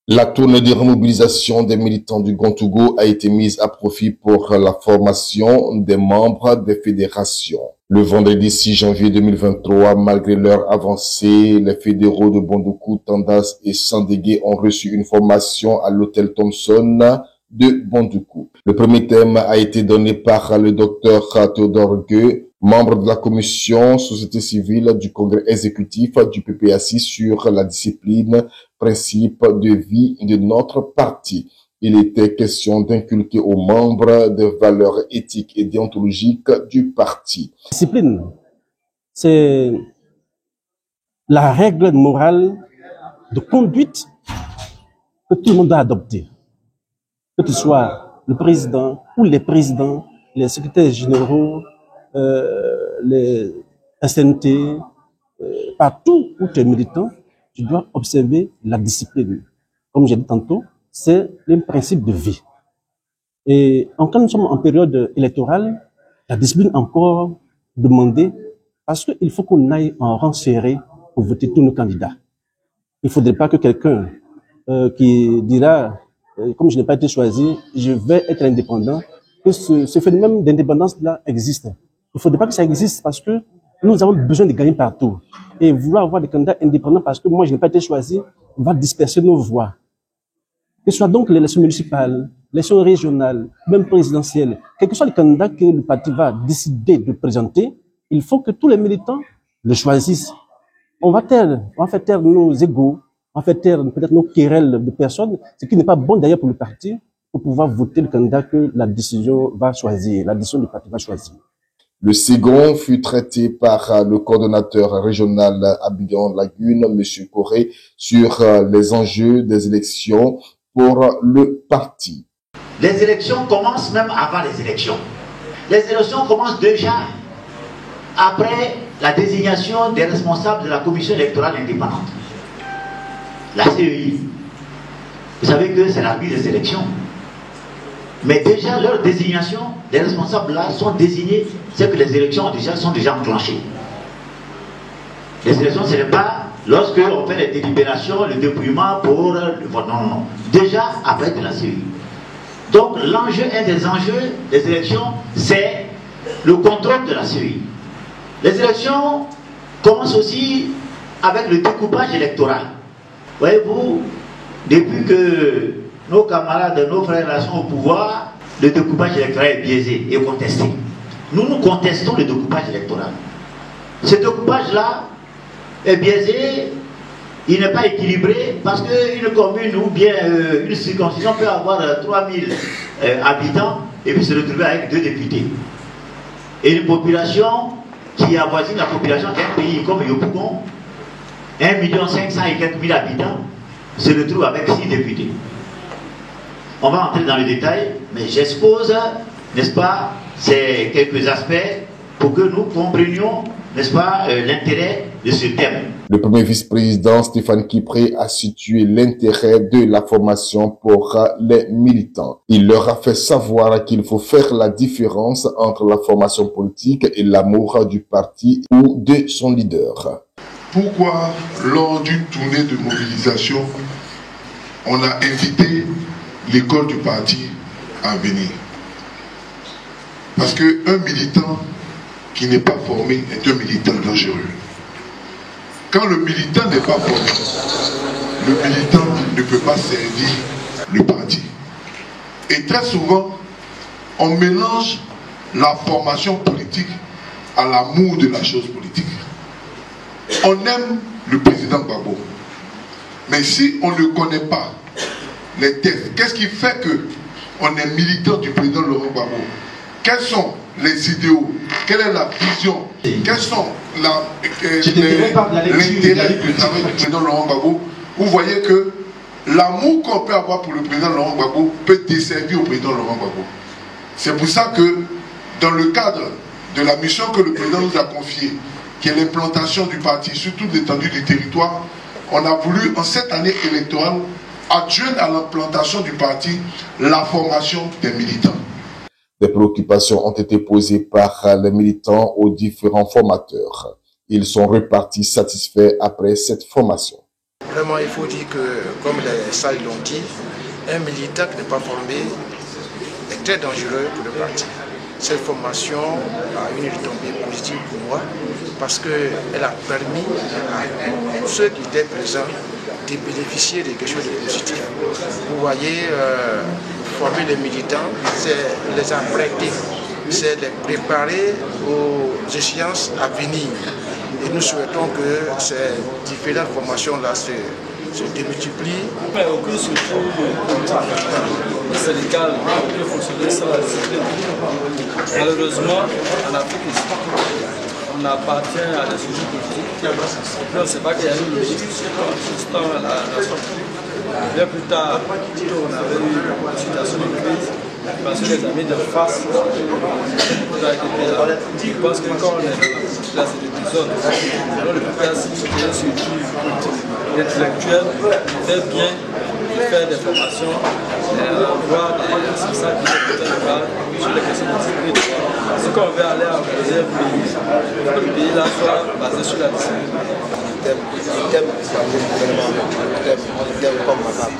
La tournée de remobilisation des militants du Gontougo a été mise à profit pour la formation des membres des fédérations. Le vendredi 6 janvier 2023, malgré leur avancée, les fédéraux de Bondoukou, Tandas et Sandégué ont reçu une formation à l'hôtel Thomson de Bondoukou. Le premier thème a été donné par le docteur Théodore Gueux, membre de la commission société civile du congrès exécutif du PPAC sur la discipline, principe de vie de notre parti. Il était question d'inculquer aux membres des valeurs éthiques et déontologiques du parti. Discipline, c'est la règle morale de conduite que tout le monde doit adopter. Que ce soit le président ou les présidents, les secrétaires généraux, les SNT, partout où tu es militant, tu dois observer la discipline. Comme j'ai dit tantôt, c'est un principe de vie. Et quand nous sommes en période électorale, la discipline encore demandée parce qu'il faut qu'on aille en rang serré pour voter tous nos candidats. Il ne faudrait pas que quelqu'un qui dira, comme je n'ai pas été choisi, je vais être indépendant, que ce phénomène d'indépendance-là existe. Il ne faudrait pas que ça existe parce que nous avons besoin de gagner partout. Et vouloir avoir des candidats indépendants parce que moi je n'ai pas été choisi va disperser nos voix. Que ce soit donc l'élection municipale, l'élection régionale, même présidentielle, quel que soit le candidat que le parti va décider de présenter, il faut que tous les militants le choisissent. On va faire taire nos égos, on va faire taire peut-être nos querelles de personnes, ce qui n'est pas bon d'ailleurs pour le parti, pour pouvoir voter le candidat que la décision va choisir, la décision du parti va choisir. Le second fut traité par le coordonnateur régional Abidjan-Lagune, M. Coré, sur les enjeux des élections pour le parti. Les élections commencent même avant les élections. Les élections commencent déjà après la désignation des responsables de la commission électorale indépendante, la CEI. Vous savez que c'est la vie des élections. Mais déjà, leur désignation, les responsables là sont désignés, c'est que les élections sont déjà enclenchées. Les élections, ce n'est pas lorsque on fait les délibérations, le dépouillement pour le vote. Non, non, non. Déjà, après de la CEI. Donc, l'enjeu, un des enjeux des élections, c'est le contrôle de la CEI. Les élections commencent aussi avec le découpage électoral. Voyez-vous, depuis que nos camarades, nos frères là sont au pouvoir, le découpage électoral est biaisé et contesté. Nous contestons le découpage électoral. Ce découpage-là est biaisé, il n'est pas équilibré parce qu'une commune ou bien une circonscription peut avoir 3000 habitants et puis se retrouver avec 2 députés. Et une population qui avoisine la population d'un pays comme Yopougon, 1,5 million et quelques mille habitants, se retrouve avec 6 députés. On va entrer dans le détail, mais j'expose, n'est-ce pas, ces quelques aspects pour que nous comprenions, n'est-ce pas, l'intérêt de ce thème. Le premier vice-président Stéphane Kipré a situé l'intérêt de la formation pour les militants. Il leur a fait savoir qu'il faut faire la différence entre la formation politique et l'amour du parti ou de son leader. Pourquoi, lors d'une tournée de mobilisation, on a invité l'école du parti à venir? Parce qu'un militant qui n'est pas formé est un militant dangereux. Quand le militant n'est pas formé, le militant ne peut pas servir le parti. Et très souvent, on mélange la formation politique à l'amour de la chose politique. On aime le président Gbagbo. Mais si on ne connaît pas les textes, qu'est-ce qui fait qu'on est militant du président Laurent Gbagbo? Quels sont les idéaux? Quelle est la vision? Quels sont l'intérêt du travail du président Laurent Gbagbo? Vous voyez que l'amour qu'on peut avoir pour le président Laurent Gbagbo peut desservir au président Laurent Gbagbo. C'est pour ça que dans le cadre de la mission que le président nous a confiée, qui est l'implantation du parti sur toute l'étendue du territoire, on a voulu en cette année électorale adjoindre à l'implantation du parti la formation des militants. Des préoccupations ont été posées par les militants aux différents formateurs. Ils sont repartis satisfaits après cette formation. Vraiment, il faut dire que, comme les salles l'ont dit, un militant qui n'est pas formé est très dangereux pour le parti. Cette formation a une retombée positive pour moi parce qu'elle a permis à tous ceux qui étaient présents de bénéficier de quelque chose de positif. Vous voyez, former les militants, c'est les apprêter, c'est les préparer aux échéances à venir. Et nous souhaitons que ces différentes formations-là se démultiplient. Mais aucune structure syndicale ne peut fonctionner sans la discipline. Malheureusement, en Afrique, on appartient à des structures politiques. On ne sait pas qu'il y a une logique consistant à la nation. Bien plus tard, on avait eu une situation de crise parce que les amis de face ont été là. Je pense que quand on est dans la situation de zone, on ne peut pas s'y une structure intellectuelle fait bien de faire des formations, voir des responsables sur les questions de discipline. Ce qu'on veut aller organiser un pays, il faut que le pays là soit basé sur la discipline. Il t'aime comme ma femme.